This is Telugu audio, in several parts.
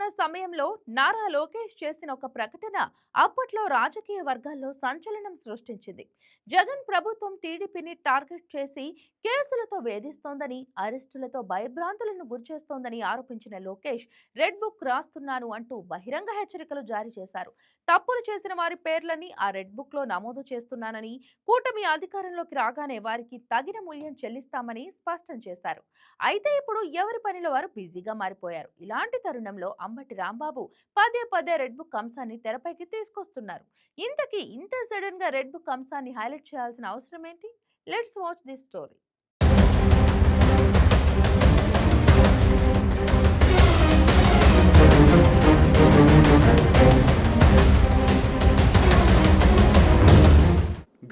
ఉన్న సమయంలో నారా లోకేష్ చేసిన ఒక ప్రకటన అప్పట్లో రాజకీయ వర్గాల్లో సంచలనం సృష్టించింది. జగన్ ప్రభుత్వం టీడీపీని టార్గెట్ చేసి కేసులతో వేధిస్తోందని, అరెస్టులతో భయభ్రాంతులను గురిచేస్తోందని ఆరోపించిన లోకేష్ రెడ్ బుక్ రాస్తున్నాను అంటూ బహిరంగ హెచ్చరికలు జారీ చేశారు. తప్పులు చేసిన వారి పేర్లని ఆ రెడ్ బుక్ లో నమోదు చేస్తున్నానని, కూటమి అధికారంలోకి రాగానే వారికి తగిన మూల్యం చెల్లిస్తామని స్పష్టం చేశారు. అయితే ఇప్పుడు ఎవరి పనిలో వారు బిజీగా మారిపోయారు. ఇలాంటి తరుణంలో అంబటి రాంబాబు పదే పదే రెడ్ బుక్ అంశాన్ని తెరపైకి తీసుకొస్తున్నారు. ఇంతకీ ఇంత సడన్ గా రెడ్ బుక్ అంశాన్ని హైలైట్ చేయాల్సిన అవసరం ఏంటి? Let's watch this story.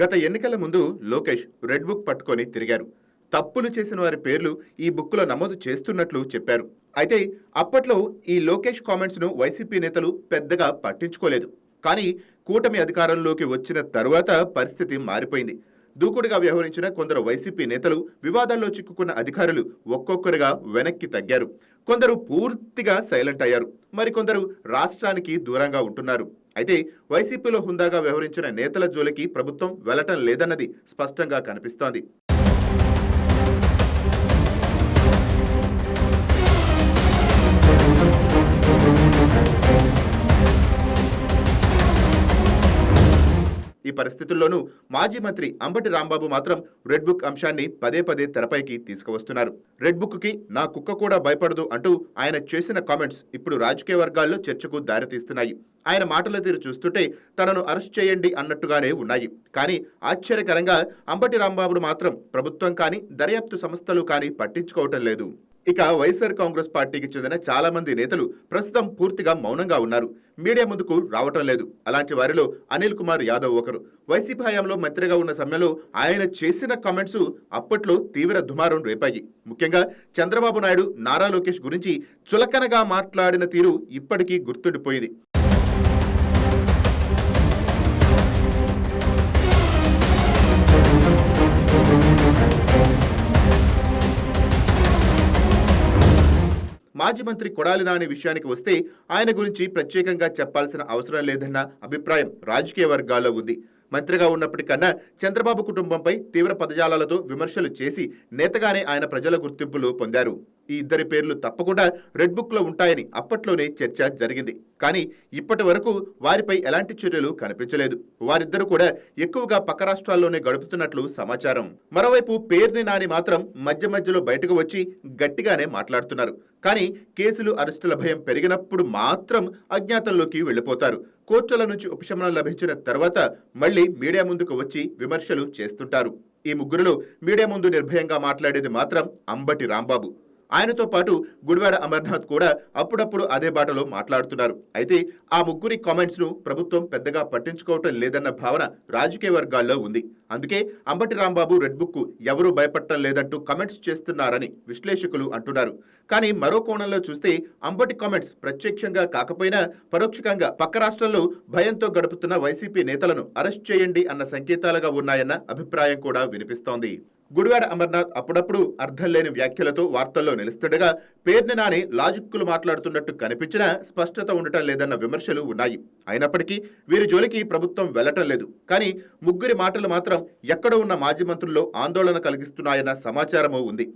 గత ఎన్నికల ముందు లోకేష్ రెడ్ బుక్ పట్టుకొని తిరిగారు. తప్పులు చేసిన వారి పేర్లు ఈ బుక్లో నమోదు చేస్తున్నట్లు చెప్పారు. అయితే అప్పట్లో ఈ లోకేష్ కామెంట్స్ను వైసీపీ నేతలు పెద్దగా పట్టించుకోలేదు. కానీ కూటమి అధికారంలోకి వచ్చిన తరువాత పరిస్థితి మారిపోయింది. దూకుడుగా వ్యవహరించిన కొందరు వైసీపీ నేతలు, వివాదాల్లో చిక్కుకున్న అధికారులు ఒక్కొక్కరుగా వెనక్కి తగ్గారు. కొందరు పూర్తిగా సైలెంట్ అయ్యారు. మరికొందరు రాష్ట్రానికి దూరంగా ఉంటున్నారు. అయితే వైసీపీలో హుందాగా వ్యవహరించిన నేతల జోలికి ప్రభుత్వం వెళ్లటం లేదన్నది స్పష్టంగా కనిపిస్తోంది. ఈ పరిస్థితుల్లోనూ మాజీ మంత్రి అంబటి రాంబాబు మాత్రం రెడ్ బుక్ అంశాన్ని పదే పదే తెరపైకి తీసుకువస్తున్నారు. రెడ్ బుక్ కి నా కుక్క కూడా భయపడదు అంటూ ఆయన చేసిన కామెంట్స్ ఇప్పుడు రాజకీయ వర్గాల్లో చర్చకు దారితీస్తున్నాయి. ఆయన మాటల తీరు చూస్తుంటే తనను అరెస్ట్ చేయండి అన్నట్టుగానే ఉన్నాయి. కానీ ఆశ్చర్యకరంగా అంబటి రాంబాబును మాత్రం ప్రభుత్వం కానీ, దర్యాప్తు సంస్థలు కానీ పట్టించుకోవటం లేదు. ఇక వైఎస్ఆర్ కాంగ్రెస్ పార్టీకి చెందిన చాలా మంది నేతలు ప్రస్తుతం పూర్తిగా మౌనంగా ఉన్నారు. మీడియా ముందుకు రావటం లేదు. అలాంటి వారిలో అనిల్ కుమార్ యాదవ్ ఒకరు. వైసీపీ హయాంలో మంత్రిగా ఉన్న సమయంలో ఆయన చేసిన కామెంట్స్ అప్పట్లో తీవ్ర దుమారం రేపాయి. ముఖ్యంగా చంద్రబాబు నాయుడు, నారా లోకేష్ గురించి చులకనగా మాట్లాడిన తీరు ఇప్పటికీ గుర్తుండిపోయింది. మాజీ మంత్రి కొడాలి నాని విషయానికి వస్తే ఆయన గురించి ప్రత్యేకంగా చెప్పాల్సిన అవసరం లేదన్న అభిప్రాయం రాజకీయ వర్గాల్లో ఉంది. మంత్రిగా ఉన్నప్పటికన్నా చంద్రబాబు కుటుంబంపై తీవ్ర పదజాలాలతో విమర్శలు చేసి నేతగానే ఆయన ప్రజల గుర్తింపులు పొందారు. ఈ ఇద్దరి పేర్లు తప్పకుండా రెడ్ బుక్ లో ఉంటాయని అప్పట్లోనే చర్చ జరిగింది. కానీ ఇప్పటి వరకు వారిపై ఎలాంటి చర్యలు కనిపించలేదు. వారిద్దరూ కూడా ఎక్కువగా పక్క రాష్ట్రాల్లోనే గడుపుతున్నట్లు సమాచారం. మరోవైపు పేర్ని నాని మాత్రం మధ్య మధ్యలో బయటకు వచ్చి గట్టిగానే మాట్లాడుతున్నారు. కానీ కేసులు, అరెస్టుల భయం పెరిగినప్పుడు మాత్రం అజ్ఞాతంలోకి వెళ్లిపోతారు. కోర్టుల నుంచి ఉపశమనం లభించిన తర్వాత మళ్లీ మీడియా ముందుకు వచ్చి విమర్శలు చేస్తుంటారు. ఈ ముగ్గురులో మీడియా ముందు నిర్భయంగా మాట్లాడేది మాత్రం అంబటి రాంబాబు. ఆయనతో పాటు గుడివాడ అమర్నాథ్ కూడా అప్పుడప్పుడు అదే బాటలో మాట్లాడుతున్నారు. అయితే ఆ ముగ్గురి కామెంట్స్ ను ప్రభుత్వం పెద్దగా పట్టించుకోవటం లేదన్న భావన రాజకీయ వర్గాల్లో ఉంది. అందుకే అంబటి రాంబాబు రెడ్ బుక్ ఎవరూ భయపడటం లేదంటూ కామెంట్స్ చేస్తున్నారని విశ్లేషకులు అంటున్నారు. కానీ మరో కోణంలో చూస్తే అంబటి కామెంట్స్ ప్రత్యక్షంగా కాకపోయినా పరోక్షంగా పక్క రాష్ట్రంలో భయంతో గడుపుతున్న వైసీపీ నేతలను అరెస్ట్ చేయండి అన్న సంకేతాలుగా ఉన్నాయన్న అభిప్రాయం కూడా వినిపిస్తోంది. గుడివాడ అమర్నాథ్ అప్పుడప్పుడు అర్థం లేని వ్యాఖ్యలతో వార్తల్లో నిలుస్తుండగా, పేర్ని నాని లాజిక్కులు మాట్లాడుతున్నట్టు కనిపించినా స్పష్టత ఉండటం లేదన్న విమర్శలు ఉన్నాయి. అయినప్పటికీ వీరి జోలికి ప్రభుత్వం వెళ్లటం లేదు. కానీ ముగ్గురి మాటలు మాత్రం ఎక్కడ ఉన్న మాజీ మంత్రుల్లో ఆందోళన కలిగిస్తున్నాయన్న సమాచారమూ ఉంది.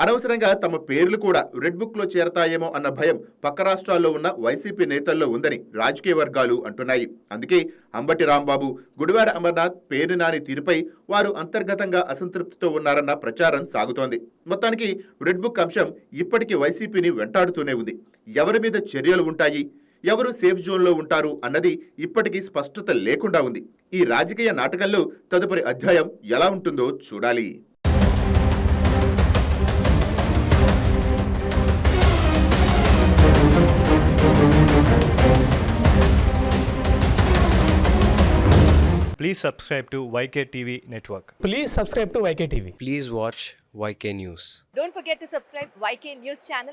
అనవసరంగా తమ పేర్లు కూడా రెడ్ బుక్ లో చేరతాయేమో అన్న భయం పక్క రాష్ట్రాల్లో ఉన్న వైసీపీ నేతల్లో ఉందని రాజకీయ వర్గాలు అంటున్నాయి. అందుకే అంబటి రాంబాబు, గుడివాడ అమర్నాథ్, పేర్ని నాని తీరుపై వారు అంతర్గతంగా అసంతృప్తితో ఉన్నారన్న ప్రచారం సాగుతోంది. మొత్తానికి రెడ్ బుక్ అంశం ఇప్పటికీ వైసీపీని వెంటాడుతూనే ఉంది. ఎవరి మీద చర్యలు ఉంటాయి, ఎవరు సేఫ్ జోన్లో ఉంటారు అన్నది ఇప్పటికీ స్పష్టత లేకుండా ఉంది. ఈ రాజకీయ నాటకంలో తదుపరి అధ్యాయం ఎలా ఉంటుందో చూడాలి. Please subscribe to YK TV Network. Please subscribe to YK TV. Please watch YK News. Don't forget to subscribe YK News channel.